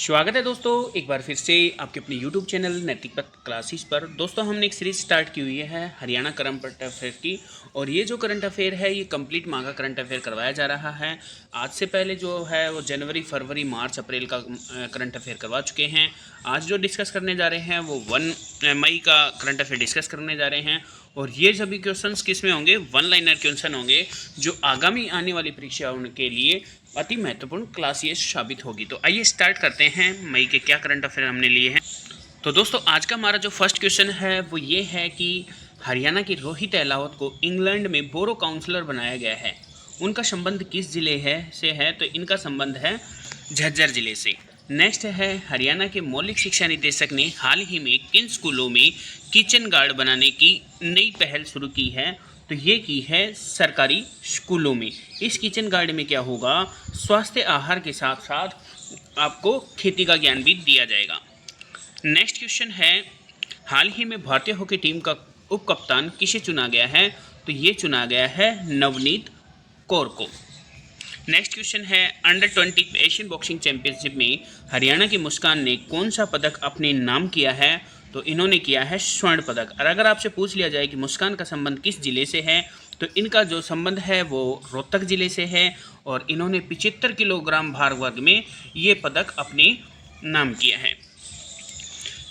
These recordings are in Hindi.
स्वागत है दोस्तों एक बार फिर से आपके अपने YouTube चैनल नैतिक पथ क्लासेस पर। दोस्तों हमने एक सीरीज स्टार्ट की हुई है हरियाणा करंट अफेयर की, और ये जो करंट अफेयर है ये कंप्लीट माह का करंट अफेयर करवाया जा रहा है। आज से पहले जो है वो जनवरी, फरवरी, मार्च, अप्रैल का करंट अफेयर करवा चुके हैं। आज जो डिस्कस करने जा रहे हैं वो 1 मई का करंट अफेयर डिस्कस करने जा रहे हैं, और ये सभी क्वेश्चंस किस में होंगे, वन लाइनर क्वेश्चन होंगे जो आगामी आने वाली परीक्षाओं के लिए अति महत्वपूर्ण क्लास ये साबित होगी। तो आइए स्टार्ट करते हैं मई के क्या करंट अफेयर हमने लिए हैं। तो दोस्तों आज का हमारा जो फर्स्ट क्वेश्चन है वो ये है कि हरियाणा की रोहित अहलावत को इंग्लैंड में बोरो काउंसलर बनाया गया है। उनका संबंध किस जिले से है? तो इनका संबंध है झज्जर जिले से। नेक्स्ट है हरियाणा के मौलिक शिक्षा निदेशक ने हाल ही में किन स्कूलों में किचन गार्ड बनाने की नई पहल शुरू की है? तो ये की है सरकारी स्कूलों में। इस किचन गार्ड में क्या होगा, स्वास्थ्य आहार के साथ साथ आपको खेती का ज्ञान भी दिया जाएगा। नेक्स्ट क्वेश्चन है हाल ही में भारतीय हॉकी टीम का उप कप्तान किसे चुना गया है? तो ये चुना गया है नवनीत कौर को। नेक्स्ट क्वेश्चन है अंडर 20 एशियन बॉक्सिंग चैंपियनशिप में हरियाणा की मुस्कान ने कौन सा पदक अपने नाम किया है? तो इन्होंने किया है स्वर्ण पदक। और अगर आपसे पूछ लिया जाए कि मुस्कान का संबंध किस जिले से है, तो इनका जो संबंध है वो रोहतक जिले से है, और इन्होंने 75 किलोग्राम भार वर्ग में ये पदक अपने नाम किया है।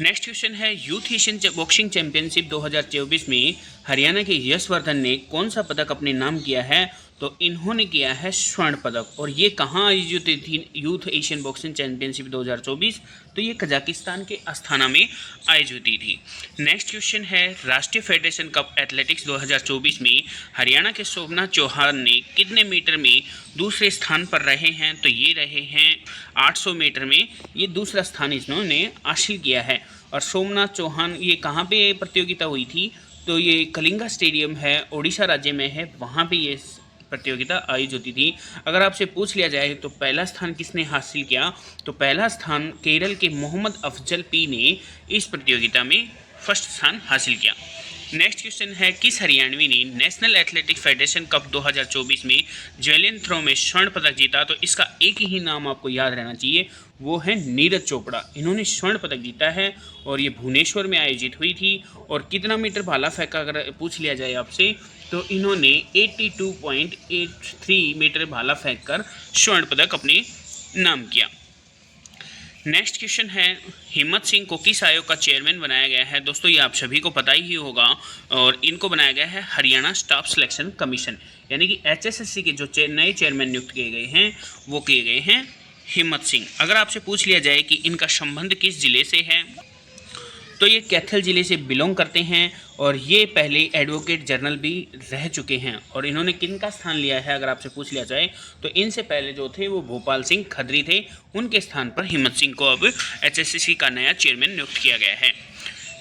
नेक्स्ट क्वेश्चन है यूथ एशियन बॉक्सिंग चैंपियनशिप 2024 में हरियाणा के यशवर्धन ने कौन सा पदक अपने नाम किया है? तो इन्होंने किया है स्वर्ण पदक। और ये कहाँ आयोजित थी यूथ एशियन बॉक्सिंग चैंपियनशिप 2024? तो ये कजाकिस्तान के अस्थाना में आयोजित थी। नेक्स्ट क्वेश्चन है राष्ट्रीय फेडरेशन कप एथलेटिक्स 2024 में हरियाणा के सोमनाथ चौहान ने कितने मीटर में दूसरे स्थान पर रहे हैं? तो ये रहे हैं 800 मीटर में, ये दूसरा स्थान इन्होंने हासिल किया है। और सोमनाथ चौहान ये कहाँ पे प्रतियोगिता हुई थी? तो ये कलिंगा स्टेडियम है, उड़ीसा राज्य में है, वहाँ पे ये प्रतियोगिता आयोजित होती थी। अगर आपसे पूछ लिया जाए तो पहला स्थान किसने हासिल किया? तो पहला स्थान केरल के मोहम्मद अफजल पी ने इस प्रतियोगिता में फर्स्ट स्थान हासिल किया। नेक्स्ट क्वेश्चन है किस हरियाणवी ने नेशनल एथलेटिक फेडरेशन कप 2024 में जेवलिन थ्रो में स्वर्ण पदक जीता? तो इसका एक ही नाम आपको याद रहना चाहिए, वो है नीरज चोपड़ा। इन्होंने स्वर्ण पदक जीता है और ये भुवनेश्वर में आयोजित हुई थी। और कितना मीटर भाला फेंका अगर पूछ लिया जाए आपसे, तो इन्होंने 82.83 मीटर भाला फेंक कर स्वर्ण पदक अपने नाम किया। नेक्स्ट क्वेश्चन है हिम्मत सिंह को किस आयोग का चेयरमैन बनाया गया है? दोस्तों ये आप सभी को पता ही होगा, और इनको बनाया गया है हरियाणा स्टाफ सिलेक्शन कमीशन, यानी कि HSSC के जो नए चेयरमैन नियुक्त किए गए हैं वो किए गए हैं हिम्मत सिंह। अगर आपसे पूछ लिया जाए कि इनका संबंध किस जिले से है, तो ये कैथल ज़िले से बिलोंग करते हैं, और ये पहले एडवोकेट जनरल भी रह चुके हैं। और इन्होंने किन का स्थान लिया है अगर आपसे पूछ लिया जाए, तो इनसे पहले जो थे वो भोपाल सिंह खत्री थे, उनके स्थान पर हिम्मत सिंह को अब HSSC का नया चेयरमैन नियुक्त किया गया है।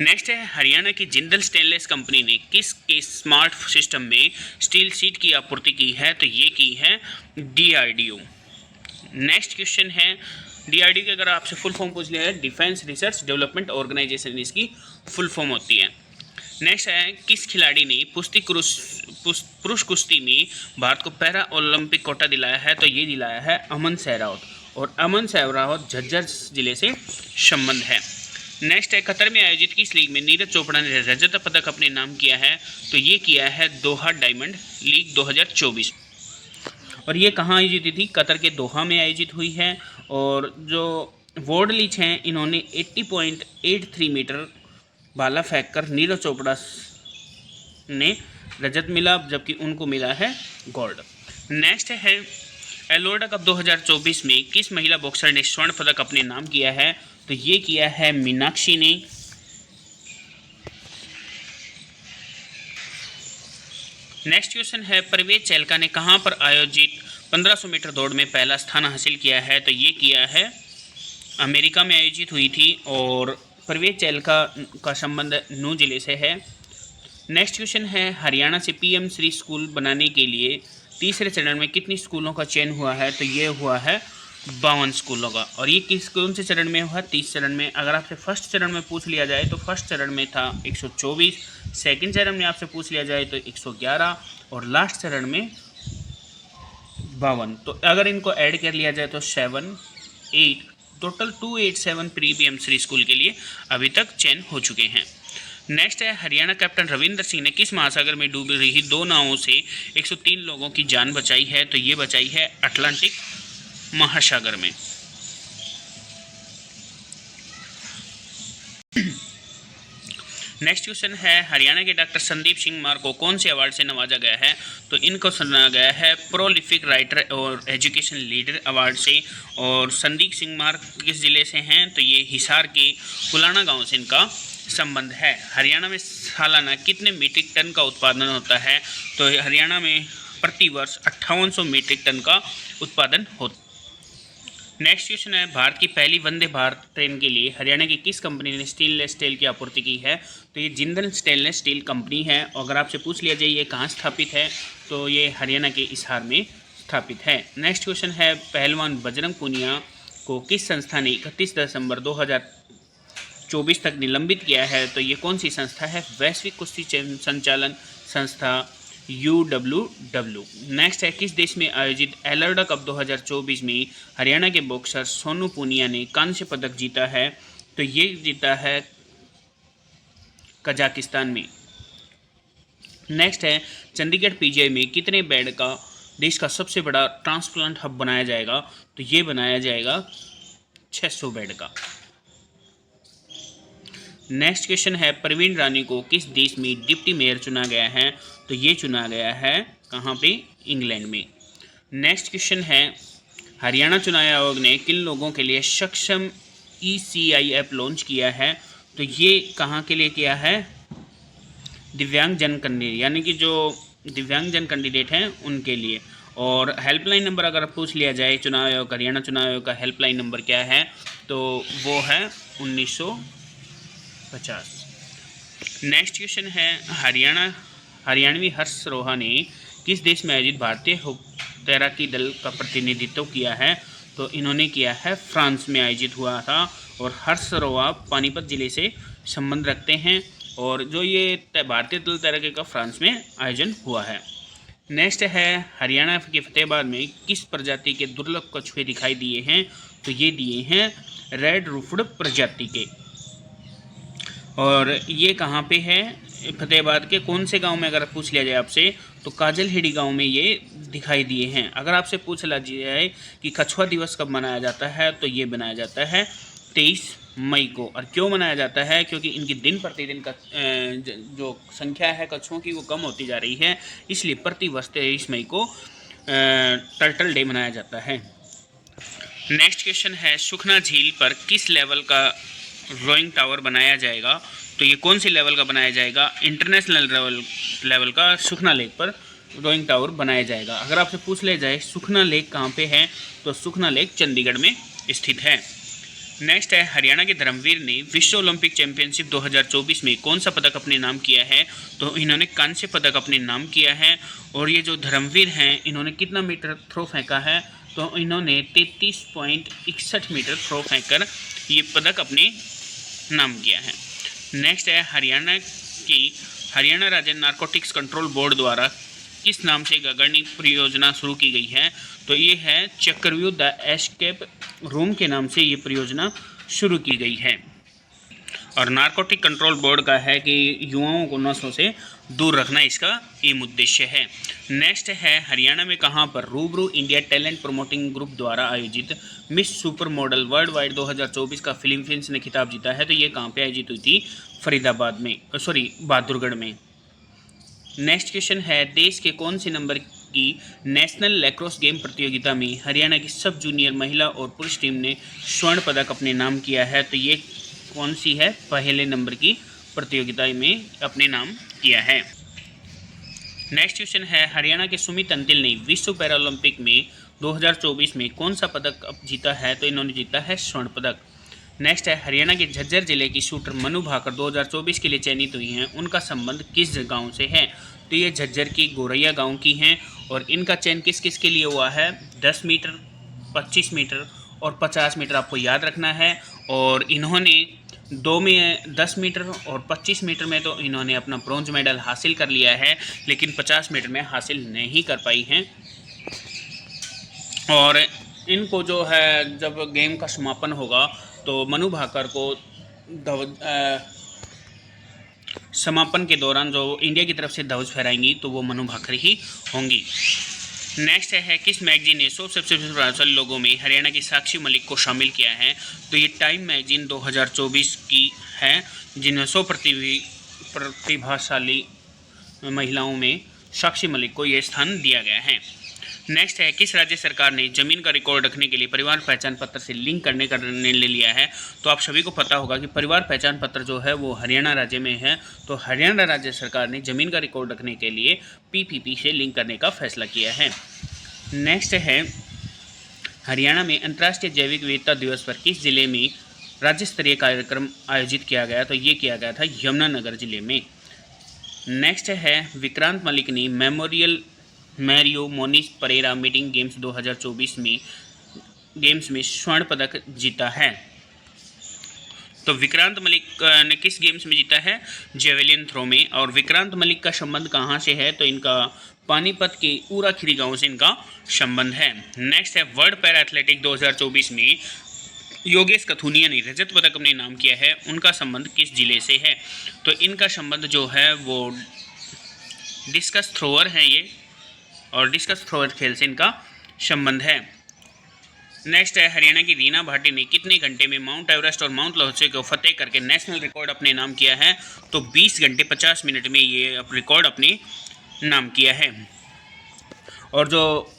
नेक्स्ट है हरियाणा की जिंदल स्टेनलेस कंपनी ने किस के स्मार्ट सिस्टम में स्टील शीट की आपूर्ति की है? तो ये की है DRDO। नेक्स्ट क्वेश्चन है DRDO की अगर आपसे फुल फॉर्म पूछ लिया है डिफेंस रिसर्च डेवलपमेंट ऑर्गेनाइजेशन, इसकी फुल फॉर्म होती है। नेक्स्ट है किस खिलाड़ी ने पुरुष कुश्ती में भारत को पैरा ओलंपिक कोटा दिलाया है? तो ये दिलाया है अमन सहरावत, और अमन सहरावत झज्जर जिले से संबंध है। नेक्स्ट है कतर में आयोजित किस लीग में नीरज चोपड़ा ने रजत पदक अपने नाम किया है? तो ये किया है दोहा डायमंड लीग 2024। और ये कहाँ आयोजित थी? कतर के दोहा में आयोजित हुई है। और जो वर्ल्ड लीच हैं इन्होंने 80.83 मीटर भाला फेंक कर नीरज चोपड़ा ने रजत मिला, जबकि उनको मिला है गोल्ड। नेक्स्ट है एलोरा कप 2024 में किस महिला बॉक्सर ने स्वर्ण पदक अपने नाम किया है? तो ये किया है मीनाक्षी ने। नेक्स्ट क्वेश्चन है प्रवेश चैलका ने कहां पर आयोजित 1500 मीटर दौड़ में पहला स्थान हासिल किया है? तो ये किया है अमेरिका में आयोजित हुई थी, और प्रवेश चैलका का संबंध नूह जिले से है। नेक्स्ट क्वेश्चन है हरियाणा से PM श्री स्कूल बनाने के लिए तीसरे चरण में कितनी स्कूलों का चयन हुआ है? तो ये हुआ है 52 स्कूलों का। और ये कौन से चरण में हुआ? 30 चरण में। अगर आपसे फर्स्ट चरण में पूछ लिया जाए तो फर्स्ट चरण में था 124, सेकंड चरण में आपसे पूछ लिया जाए तो 111, और लास्ट चरण में 52। तो अगर इनको ऐड कर लिया जाए तो 7, 8, टोटल 287 प्री BM3 स्कूल के लिए अभी तक चयन हो चुके हैं। नेक्स्ट है हरियाणा कैप्टन रविंदर सिंह ने किस महासागर में डूब रही 2 नावों से 103 लोगों की जान बचाई है? तो ये बचाई है अटलांटिक महासागर में। नेक्स्ट क्वेश्चन है हरियाणा के डॉक्टर संदीप सिंह मार को कौन से अवार्ड से नवाजा गया है? तो इनको सुना गया है प्रोलिफिक राइटर और एजुकेशन लीडर अवार्ड से। और संदीप सिंह मार किस ज़िले से हैं? तो ये हिसार के कुलाना गांव से इनका संबंध है। हरियाणा में सालाना कितने मीट्रिक टन का उत्पादन होता है? तो हरियाणा में प्रति वर्ष 5800 मीट्रिक टन का उत्पादन होता है। नेक्स्ट क्वेश्चन है भारत की पहली वंदे भारत ट्रेन के लिए हरियाणा की किस कंपनी ने स्टेनलेस स्टील की आपूर्ति की है? तो ये जिंदल स्टेनलेस स्टील कंपनी है। अगर आपसे पूछ लिया जाए ये कहाँ स्थापित है, तो ये हरियाणा के हिसार में स्थापित है। नेक्स्ट क्वेश्चन है पहलवान बजरंग पूनिया को किस संस्था ने 31 दिसंबर 2024 तक निलंबित किया है? तो ये कौन सी संस्था है? वैश्विक कुश्ती संचालन संस्था UWW। नेक्स्ट है किस देश में आयोजित एलर्डा कप 2024 में हरियाणा के बॉक्सर सोनू पूनिया ने कांस्य पदक जीता है? तो ये जीता है कजाकिस्तान में। नेक्स्ट है चंडीगढ़ PGI में कितने बेड का देश का सबसे बड़ा ट्रांसप्लांट हब बनाया जाएगा? तो ये बनाया जाएगा 600 बेड का। नेक्स्ट क्वेश्चन है प्रवीण रानी को किस देश में डिप्टी मेयर चुना गया है? तो ये चुना गया है कहाँ पे? इंग्लैंड में। नेक्स्ट क्वेश्चन है हरियाणा चुनाव आयोग ने किन लोगों के लिए सक्षम ECI ऐप लॉन्च किया है? तो ये कहाँ के लिए किया है? दिव्यांग जन कैंडिडेट, यानी कि जो दिव्यांग जन कैंडिडेट हैं उनके लिए। और हेल्पलाइन नंबर अगर पूछ लिया जाए चुनाव आयोग, हरियाणा चुनाव आयोग का हेल्पलाइन नंबर क्या है? तो वो है 1950। नेक्स्ट क्वेश्चन है हरियाणवी हर्ष रोहा ने किस देश में आयोजित भारतीय तैराकी दल का प्रतिनिधित्व किया है? तो इन्होंने किया है फ्रांस में आयोजित हुआ था। और हर्ष रोहा पानीपत जिले से संबंध रखते हैं और जो ये भारतीय दल तैराकी का फ्रांस में आयोजन हुआ है। नेक्स्ट है हरियाणा के फतेहाबाद में किस प्रजाति के दुर्लभ कछुए दिखाई दिए हैं? तो ये दिए हैं रेड रूफड प्रजाति के। और ये कहाँ पे है? फतेहाबाद के कौन से गांव में अगर पूछ लिया जाए आपसे, तो काजलहेड़ी गांव में ये दिखाई दिए हैं। अगर आपसे पूछ लिया जाए कि कछुआ दिवस कब मनाया जाता है, तो ये मनाया जाता है 23 मई को। और क्यों मनाया जाता है? क्योंकि इनकी दिन प्रतिदिन का जो संख्या है कछुओं की वो कम होती जा रही है, इसलिए प्रति वर्ष 23 मई को टर्टल डे मनाया जाता है। नेक्स्ट क्वेश्चन है सुखना झील पर किस लेवल का रोइंग टावर बनाया जाएगा? तो ये कौन सी लेवल का बनाया जाएगा? इंटरनेशनल लेवल का सुखना लेक पर रोइंग टावर बनाया जाएगा। अगर आपसे पूछ ले जाए सुखना लेक कहाँ पे है, तो सुखना लेक चंडीगढ़ में स्थित है। नेक्स्ट है हरियाणा के धर्मवीर ने विश्व ओलंपिक चैंपियनशिप 2024 में कौन सा पदक अपने नाम किया है? तो इन्होंने कांस्य पदक अपने नाम किया है। और ये जो धर्मवीर हैं इन्होंने कितना मीटर थ्रो फेंका है? तो इन्होंने 33.61 मीटर थ्रो फेंक कर ये पदक अपने नाम किया है। नेक्स्ट है हरियाणा राज्य नारकोटिक्स कंट्रोल बोर्ड द्वारा किस नाम से एक अग्रणी परियोजना शुरू की गई है? तो ये है चक्रव्यूह द एस्केप रूम के नाम से ये परियोजना शुरू की गई है। और नारकोटिक कंट्रोल बोर्ड का है कि युवाओं को नशों से दूर रखना इसका एम उद्देश्य है। नेक्स्ट है हरियाणा में कहाँ पर रूबरू इंडिया टैलेंट प्रमोटिंग ग्रुप द्वारा आयोजित miss super model world wide 2024 का फिलीपींस ने खिताब जीता है? तो ये कहाँ पे आयोजित हुई थी? फरीदाबाद में, बहादुरगढ़ में। नेक्स्ट क्वेश्चन है देश के कौन से नंबर की नेशनल लैक्रोस गेम प्रतियोगिता में हरियाणा की सब जूनियर महिला और पुरुष टीम ने स्वर्ण पदक अपने नाम किया है? तो ये कौन सी है? पहले नंबर की प्रतियोगिता में अपने नाम किया है। नेक्स्ट क्वेश्चन है हरियाणा के सुमित अंतिल ने विश्व पैरालंपिक में 2024 में कौन सा पदक जीता है? तो इन्होंने जीता है स्वर्ण पदक। नेक्स्ट है हरियाणा के झज्जर जिले की शूटर मनु भाकर 2024 के लिए चयनित हुई हैं, उनका संबंध किस गांव से है? तो ये झज्जर की गोरैया गांव की हैं। और इनका चयन किस किस के लिए हुआ है? 10 मीटर, 25 मीटर और 50 मीटर आपको याद रखना है। और इन्होंने 2 में 10 मीटर और 25 मीटर में तो इन्होंने अपना ब्रॉन्ज मेडल हासिल कर लिया है, लेकिन 50 मीटर में हासिल नहीं कर पाई हैं। और इनको जो है जब गेम का समापन होगा तो मनु भाकर को समापन के दौरान जो इंडिया की तरफ से ध्वज फहराएंगी तो वो मनु भाकर ही होंगी। नेक्स्ट है किस मैगजीन ने 100 सबसे प्रभावशाली लोगों में हरियाणा की साक्षी मलिक को शामिल किया है? तो ये टाइम मैगजीन 2024 की है, जिन्हें 100 प्रतिभाशाली महिलाओं में साक्षी मलिक को ये स्थान दिया गया है। नेक्स्ट है किस राज्य सरकार ने जमीन का रिकॉर्ड रखने के लिए परिवार पहचान पत्र से लिंक करने का निर्णय ले लिया है? तो आप सभी को पता होगा कि परिवार पहचान पत्र जो है वो हरियाणा राज्य में है, तो हरियाणा राज्य सरकार ने जमीन का रिकॉर्ड रखने के लिए पीपीपी से लिंक करने का फैसला किया है। नेक्स्ट है हरियाणा में अंतर्राष्ट्रीय जैविक विविधता दिवस पर किस जिले में राज्य स्तरीय कार्यक्रम आयोजित किया गया? तो ये किया गया था यमुनानगर जिले में। नेक्स्ट है विक्रांत मलिक ने memorial Mario Monis Pereira meeting games 2024 में स्वर्ण पदक जीता है। तो विक्रांत मलिक ने किस गेम्स में जीता है? जेवेलिन थ्रो में। और विक्रांत मलिक का संबंध कहाँ से है? तो इनका पानीपत के ऊराखीरी गांव से इनका संबंध है। नेक्स्ट है वर्ल्ड पैरा एथलेटिक 2024 में योगेश कथुनिया ने रजत पदक अपने नाम किया है, उनका संबंध किस जिले से है? तो इनका संबंध जो है वो डिस्कस थ्रोअर है ये, और डिस्कस थ्रोअर खेल से इनका संबंध है। नेक्स्ट है हरियाणा की रीना भाटी ने कितने घंटे में माउंट एवरेस्ट और माउंट लोहसे को फतेह करके नेशनल रिकॉर्ड अपने नाम किया है? तो 20 घंटे 50 मिनट में ये रिकॉर्ड अपने नाम किया है। और जो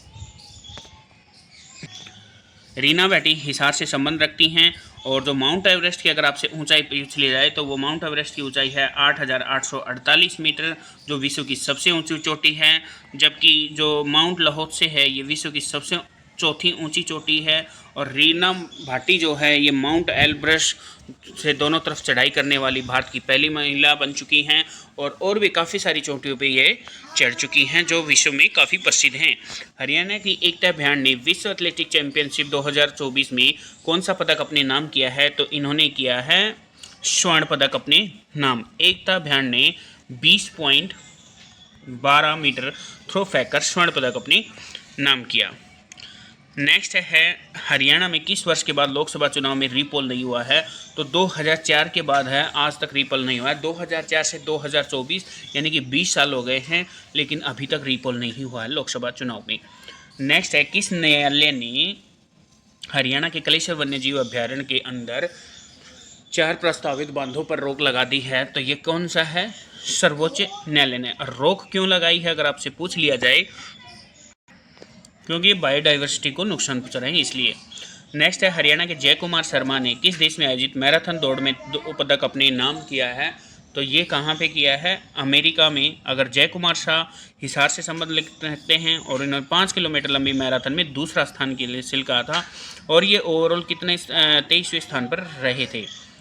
रीना भाटी हिसार से संबंध रखती हैं, और जो माउंट एवरेस्ट की अगर आपसे ऊंचाई पूछ ली जाए तो वो माउंट एवरेस्ट की ऊंचाई है 8,848 मीटर, जो विश्व की सबसे ऊंची चोटी है। जबकि जो माउंट लाहौसे है ये विश्व की सबसे चौथी ऊंची चोटी है। और रीना भाटी जो है ये माउंट एलब्रस से दोनों तरफ चढ़ाई करने वाली भारत की पहली महिला बन चुकी हैं, और भी काफ़ी सारी चोटियों पे ये चढ़ चुकी हैं जो विश्व में काफ़ी प्रसिद्ध हैं। हरियाणा की एकता भ्यान ने विश्व एथलेटिक चैंपियनशिप 2024 में कौन सा पदक अपने नाम किया है? तो इन्होंने किया है स्वर्ण पदक अपने नाम। एकता भ्यान ने 20.12 मीटर थ्रो फेंक कर स्वर्ण पदक अपने नाम किया। नेक्स्ट है हरियाणा में किस वर्ष के बाद लोकसभा चुनाव में रीपोल नहीं हुआ है? तो 2004 के बाद है, आज तक रीपोल नहीं हुआ है। 2004 से 2024 यानी कि 20 साल हो गए हैं, लेकिन अभी तक रीपोल नहीं हुआ है लोकसभा चुनाव में। नेक्स्ट है किस न्यायालय ने हरियाणा के कलेश्वर वन्यजीव अभ्यारण्य के अंदर 4 प्रस्तावित बांधों पर रोक लगा दी है? तो ये कौन सा है? सर्वोच्च न्यायालय ने। रोक क्यों लगाई है अगर आपसे पूछ लिया जाए? क्योंकि बायोडाइवर्सिटी को नुकसान पहुंचा रहे हैं इसलिए। नेक्स्ट है हरियाणा के जय कुमार शर्मा ने किस देश में आयोजित मैराथन दौड़ में 2 पदक अपने नाम किया है? तो ये कहाँ पे किया है? अमेरिका में। अगर जय कुमार शाह हिसार से संबंध रखते हैं और इन्होंने 5 किलोमीटर लंबी मैराथन में दूसरा स्थान के लिए हासिल कहा था, और ये ओवरऑल कितने 23वें स्थान पर रहे थे।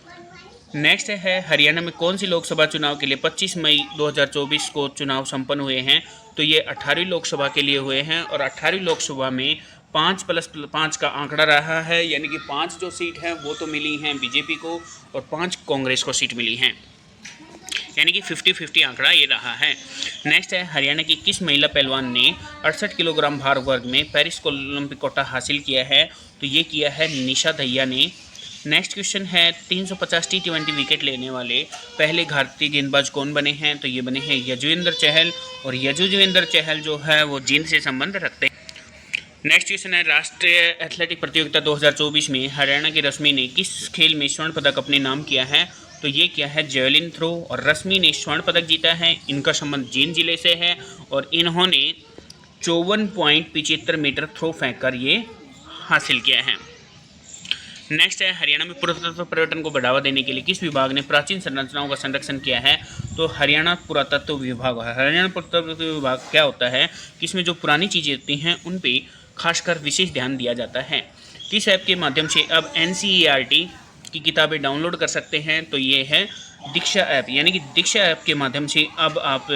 नेक्स्ट है हरियाणा में कौन सी लोकसभा चुनाव के लिए 25 मई 2024 को चुनाव संपन्न हुए हैं? तो ये 18वीं लोकसभा के लिए हुए हैं, और 18वीं लोकसभा में 5+5 का आंकड़ा रहा है, यानी कि 5 जो सीट हैं वो तो मिली हैं बीजेपी को और 5 कांग्रेस को सीट मिली हैं, यानी कि 50-50 आंकड़ा ये रहा है। नेक्स्ट है हरियाणा की किस महिला पहलवान ने 68 किलोग्राम भार वर्ग में पेरिस ओलंपिक कोटा हासिल किया है? तो ये किया है निशा दहिया ने। नेक्स्ट क्वेश्चन है 350 T20 विकेट लेने वाले पहले भारतीय गेंदबाज कौन बने हैं? तो ये बने हैं यजुवेंद्र चहल, और यजुवेंद्र चहल जो है वो जींद से संबंध रखते हैं। नेक्स्ट क्वेश्चन है राष्ट्रीय एथलेटिक प्रतियोगिता 2024 में हरियाणा की रश्मि ने किस खेल में स्वर्ण पदक अपने नाम किया है? तो ये किया है जेवलिन थ्रो, और रश्मि ने स्वर्ण पदक जीता है। इनका संबंध जींद जिले से है, और इन्होंने 54.75 मीटर थ्रो फेंक कर ये हासिल किया है। नेक्स्ट है हरियाणा में पुरातत्व पर्यटन को बढ़ावा देने के लिए किस विभाग ने प्राचीन संरचनाओं का संरक्षण किया है? तो हरियाणा पुरातत्व विभाग है। हरियाणा पुरातत्व विभाग क्या होता है कि इसमें जो पुरानी चीज़ें होती हैं उन पे खासकर विशेष ध्यान दिया जाता है। इस ऐप के माध्यम से अब NCERT की किताबें डाउनलोड कर सकते हैं। तो ये है दीक्षा ऐप, यानी कि दीक्षा ऐप के माध्यम से अब आप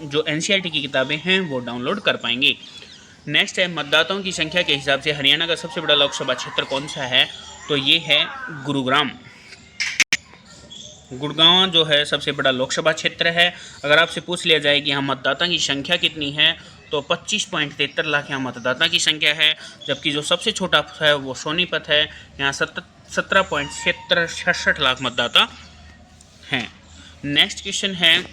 जो NCERT की किताबें हैं वो डाउनलोड कर पाएंगे। नेक्स्ट है मतदाताओं की संख्या के हिसाब से हरियाणा का सबसे बड़ा लोकसभा क्षेत्र कौन सा है? तो ये है गुरुग्राम। गुड़गांव जो है सबसे बड़ा लोकसभा क्षेत्र है। अगर आपसे पूछ लिया जाए कि यहाँ मतदाता की संख्या कितनी है, तो 25.73 लाख यहाँ मतदाता की संख्या है, जबकि जो सबसे छोटा है वो सोनीपत है, यहाँ 17.66 लाख मतदाता हैं। नेक्स्ट क्वेश्चन है,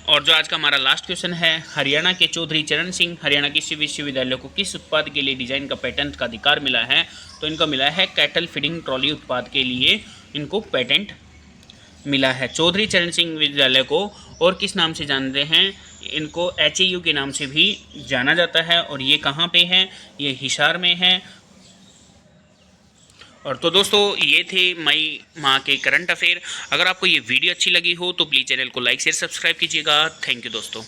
और जो आज का हमारा लास्ट क्वेश्चन है, हरियाणा के चौधरी चरण सिंह हरियाणा किसी विश्वविद्यालय को किस उत्पाद के लिए डिजाइन का पेटेंट का अधिकार मिला है? तो इनको मिला है कैटल फीडिंग ट्रॉली उत्पाद के लिए इनको पेटेंट मिला है। चौधरी चरण सिंह विद्यालय को और किस नाम से जानते हैं? इनको HAU के नाम से भी जाना जाता है, और ये कहाँ पे है? ये हिसार में है। और तो दोस्तों ये थे मई माह के करंट अफेयर। अगर आपको ये वीडियो अच्छी लगी हो तो प्लीज़ चैनल को लाइक शेयर सब्सक्राइब कीजिएगा। थैंक यू दोस्तों।